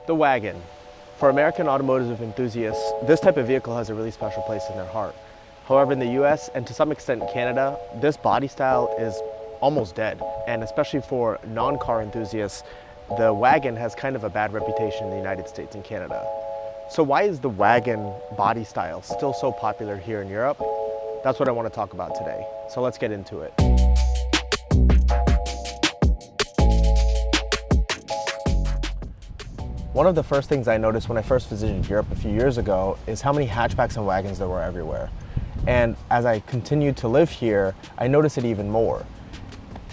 The Wagon. For American automotive enthusiasts, this type of vehicle has a really special place in their heart. However, in the US and to some extent Canada, this body style is almost dead. And especially for non-car enthusiasts, the Wagon has kind of a bad reputation in the United States and Canada. So why is the Wagon body style still so popular here in Europe? That's what I want to talk about today. So let's get into it. One of the first things I noticed when I first visited Europe a few years ago is how many hatchbacks and wagons there were everywhere. And as I continued to live here, I noticed it even more.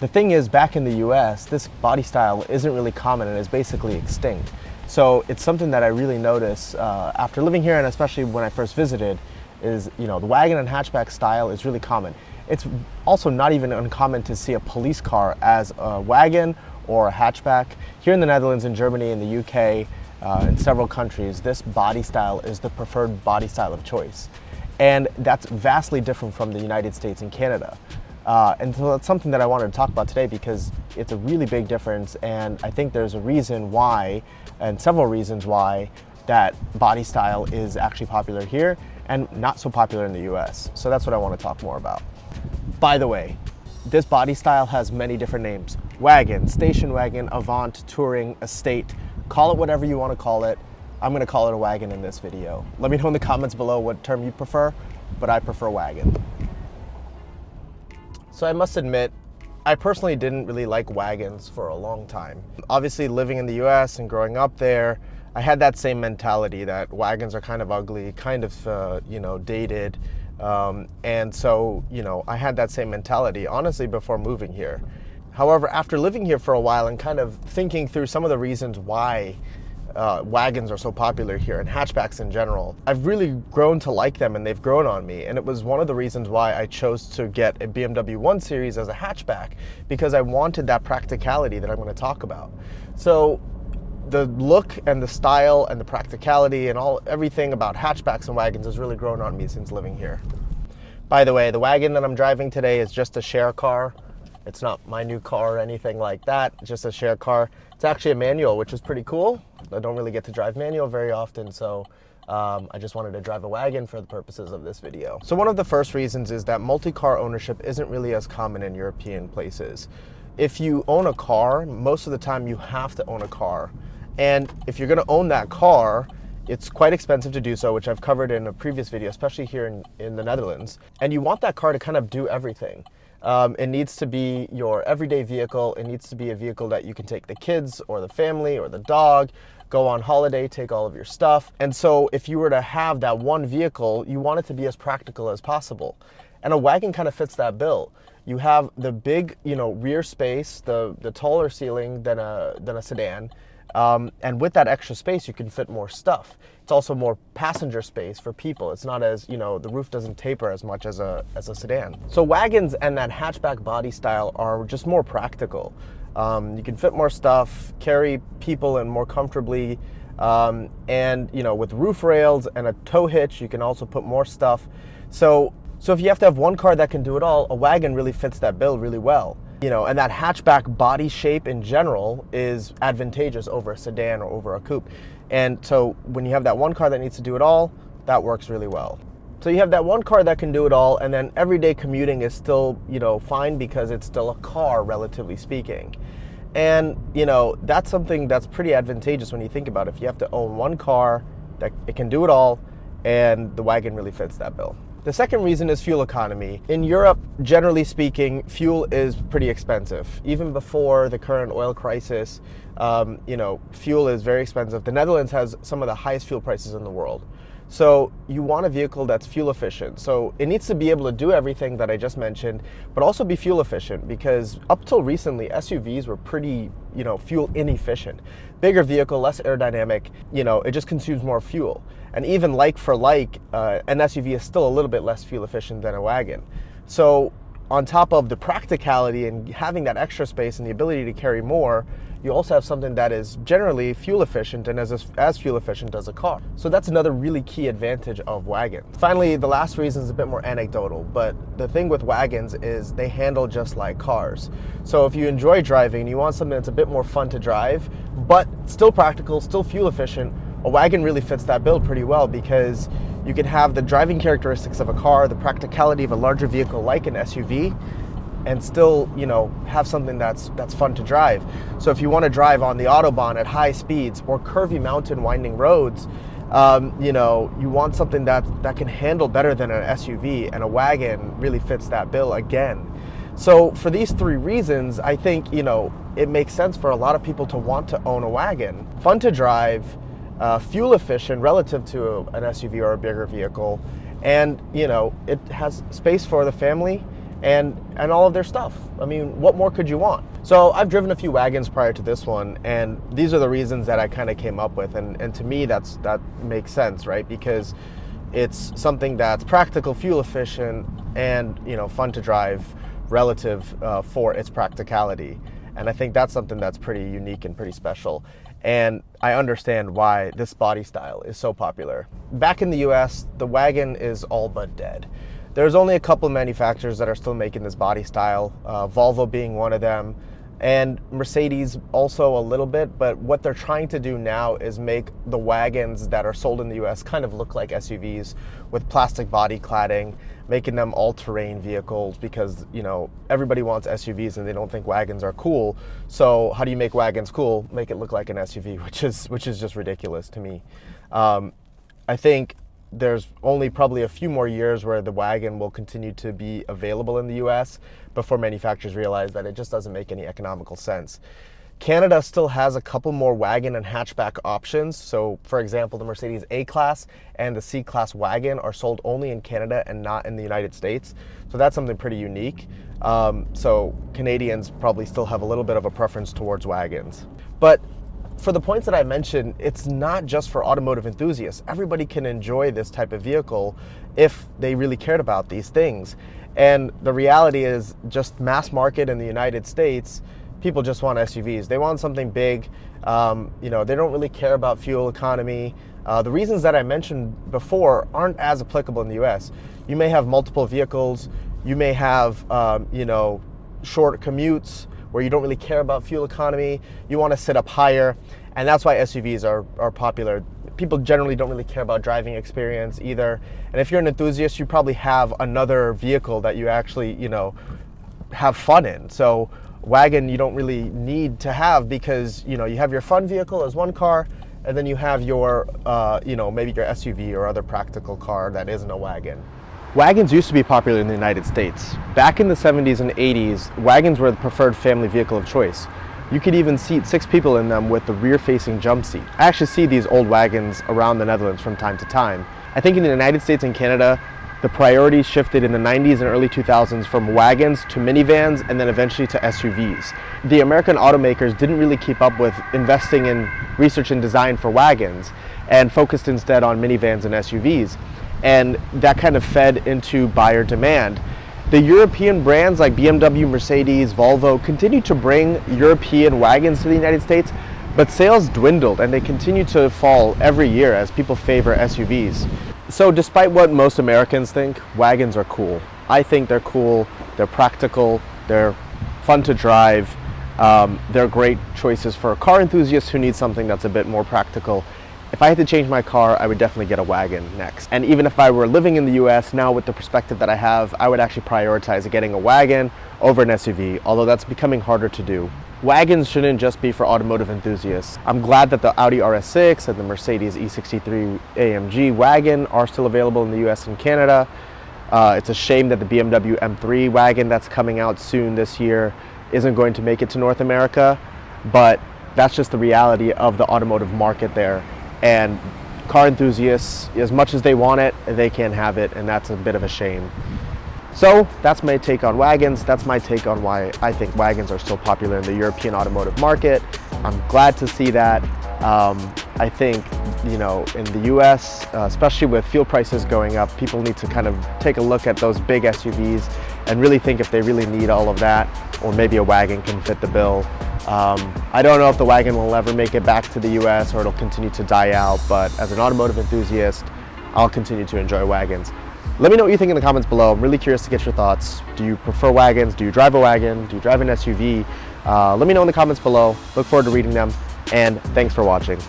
The thing is, back in the US, this body style isn't really common and is basically extinct. So it's something that I really notice after living here, and especially when I first visited, is the wagon and hatchback style is really common. It's also not even uncommon to see a police car as a wagon or a hatchback. Here in the Netherlands, in Germany, in the UK, in several countries, this body style is the preferred body style of choice. And that's vastly different from the United States and Canada. And so that's something that I wanted to talk about today because it's a really big difference, and I think there's a reason why, and several reasons why, that body style is actually popular here and not so popular in the US. So that's what I want to talk more about. By the way, this body style has many different names. Wagon, station wagon, avant, touring, estate. Call it whatever you want to call it. I'm going to call it a wagon in this video. Let me know in the comments below what term you prefer, but I prefer wagon. So I must admit, I personally didn't really like wagons for a long time. Obviously, living in the US and growing up there, I had that same mentality that wagons are kind of ugly, kind of dated. And so, I had that same mentality, honestly, before moving here. However, after living here for a while and kind of thinking through some of the reasons why wagons are so popular here and hatchbacks in general, I've really grown to like them, and they've grown on me. And it was one of the reasons why I chose to get a BMW 1 Series as a hatchback, because I wanted that practicality that I'm going to talk about. So the look and the style and the practicality and everything about hatchbacks and wagons has really grown on me since living here. By the way, the wagon that I'm driving today is just a share car. It's not my new car or anything like that, just a share car. It's actually a manual, which is pretty cool. I don't really get to drive manual very often, so I just wanted to drive a wagon for the purposes of this video. So one of the first reasons is that multi-car ownership isn't really as common in European places. If you own a car, most of the time you have to own a car. And if you're gonna own that car, it's quite expensive to do so, which I've covered in a previous video, especially here in the Netherlands. And you want that car to kind of do everything. It needs to be your everyday vehicle. It needs to be a vehicle that you can take the kids or the family or the dog, go on holiday, take all of your stuff. And so if you were to have that one vehicle, you want it to be as practical as possible. And a wagon kind of fits that bill. You have the big, rear space, the taller ceiling than a sedan. And with that extra space, you can fit more stuff. It's also more passenger space for people. It's not as, the roof doesn't taper as much as a sedan. So wagons and that hatchback body style are just more practical. You can fit more stuff, carry people in more comfortably, and with roof rails and a tow hitch, you can also put more stuff. So if you have to have one car that can do it all, a wagon really fits that bill really well. And that hatchback body shape in general is advantageous over a sedan or over a coupe. And so when you have that one car that needs to do it all, that works really well. So you have that one car that can do it all, and then everyday commuting is still, fine because it's still a car, relatively speaking. And, that's something that's pretty advantageous when you think about it. If you have to own one car, that it can do it all, and the wagon really fits that bill. The second reason is fuel economy. In Europe, generally speaking, fuel is pretty expensive. Even before the current oil crisis, fuel is very expensive. The Netherlands has some of the highest fuel prices in the world. So you want a vehicle that's fuel efficient. So it needs to be able to do everything that I just mentioned, but also be fuel efficient, because up till recently, SUVs were pretty, fuel inefficient. Bigger vehicle, less aerodynamic, it just consumes more fuel. And even like for like, an SUV is still a little bit less fuel efficient than a wagon. So on top of the practicality and having that extra space and the ability to carry more, you also have something that is generally fuel efficient and as fuel efficient as a car. So that's another really key advantage of Wagon. Finally, the last reason is a bit more anecdotal, but the thing with Wagons is they handle just like cars. So if you enjoy driving and you want something that's a bit more fun to drive, but still practical, still fuel efficient, a Wagon really fits that bill pretty well, because you can have the driving characteristics of a car, the practicality of a larger vehicle like an SUV, and still, have something that's fun to drive. So if you want to drive on the Autobahn at high speeds or curvy mountain winding roads, you want something that can handle better than an SUV, and a Wagon really fits that bill again. So for these three reasons, I think, it makes sense for a lot of people to want to own a Wagon. Fun to drive, fuel efficient relative to an SUV or a bigger vehicle, and it has space for the family and all of their stuff. I mean, what more could you want? So I've driven a few Wagons prior to this one, and these are the reasons that I kind of came up with, and to me that makes sense, right? Because it's something that's practical, fuel efficient, and fun to drive relative for its practicality. And I think that's something that's pretty unique and pretty special. And I understand why this body style is so popular. Back in the US, the Wagon is all but dead. There's only a couple of manufacturers that are still making this body style, Volvo being one of them, and Mercedes also a little bit, but what they're trying to do now is make the Wagons that are sold in the US kind of look like SUVs with plastic body cladding, making them all-terrain vehicles, because everybody wants SUVs and they don't think Wagons are cool. So how do you make Wagons cool? Make it look like an SUV, which is just ridiculous to me. I think there's only probably a few more years where the Wagon will continue to be available in the US before manufacturers realize that it just doesn't make any economical sense. Canada still has a couple more Wagon and hatchback options. So for example, the Mercedes A-Class and the C-Class Wagon are sold only in Canada and not in the United States. So that's something pretty unique. So Canadians probably still have a little bit of a preference towards Wagons. But for the points that I mentioned, it's not just for automotive enthusiasts. Everybody can enjoy this type of vehicle if they really cared about these things. And the reality is, just mass market in the United States, people just want SUVs. They want something big. They don't really care about fuel economy. The reasons that I mentioned before aren't as applicable in the US. You may have multiple vehicles. You may have, short commutes where you don't really care about fuel economy. You want to sit up higher, and that's why SUVs are popular. People generally don't really care about driving experience either. And if you're an enthusiast, you probably have another vehicle that you actually, have fun in. So Wagon you don't really need to have, because you have your fun vehicle as one car, and then you have your maybe your SUV or other practical car that isn't a Wagon. Wagons used to be popular in the United States. Back in the 70s and 80s, Wagons were the preferred family vehicle of choice. You could even seat 6 people in them with the rear-facing jump seat. I actually see these old Wagons around the Netherlands from time to time. I think in the United States and Canada, the priorities shifted in the 90s and early 2000s from Wagons to minivans and then eventually to SUVs. The American automakers didn't really keep up with investing in research and design for Wagons, and focused instead on minivans and SUVs. And that kind of fed into buyer demand. The European brands like BMW, Mercedes, Volvo continued to bring European Wagons to the United States, but sales dwindled and they continue to fall every year as people favor SUVs. So despite what most Americans think, Wagons are cool. I think they're cool, they're practical, they're fun to drive, they're great choices for car enthusiasts who need something that's a bit more practical. If I had to change my car, I would definitely get a Wagon next. And even if I were living in the US now, with the perspective that I have, I would actually prioritize getting a Wagon over an SUV, although that's becoming harder to do. Wagons shouldn't just be for automotive enthusiasts. I'm glad that the Audi RS6 and the Mercedes E63 AMG Wagon are still available in the US and Canada. It's a shame that the BMW M3 Wagon that's coming out soon this year isn't going to make it to North America, but that's just the reality of the automotive market there. And car enthusiasts, as much as they want it, they can't have it, and that's a bit of a shame. So that's my take on Wagons. That's my take on why I think Wagons are still popular in the European automotive market. I'm glad to see that. I think, in the US, especially with fuel prices going up, people need to kind of take a look at those big SUVs and really think if they really need all of that, or maybe a Wagon can fit the bill. I don't know if the Wagon will ever make it back to the US or it'll continue to die out, but as an automotive enthusiast, I'll continue to enjoy Wagons. Let me know what you think in the comments below. I'm really curious to get your thoughts. Do you prefer Wagons? Do you drive a Wagon? Do you drive an SUV? Let me know in the comments below. Look forward to reading them, and thanks for watching.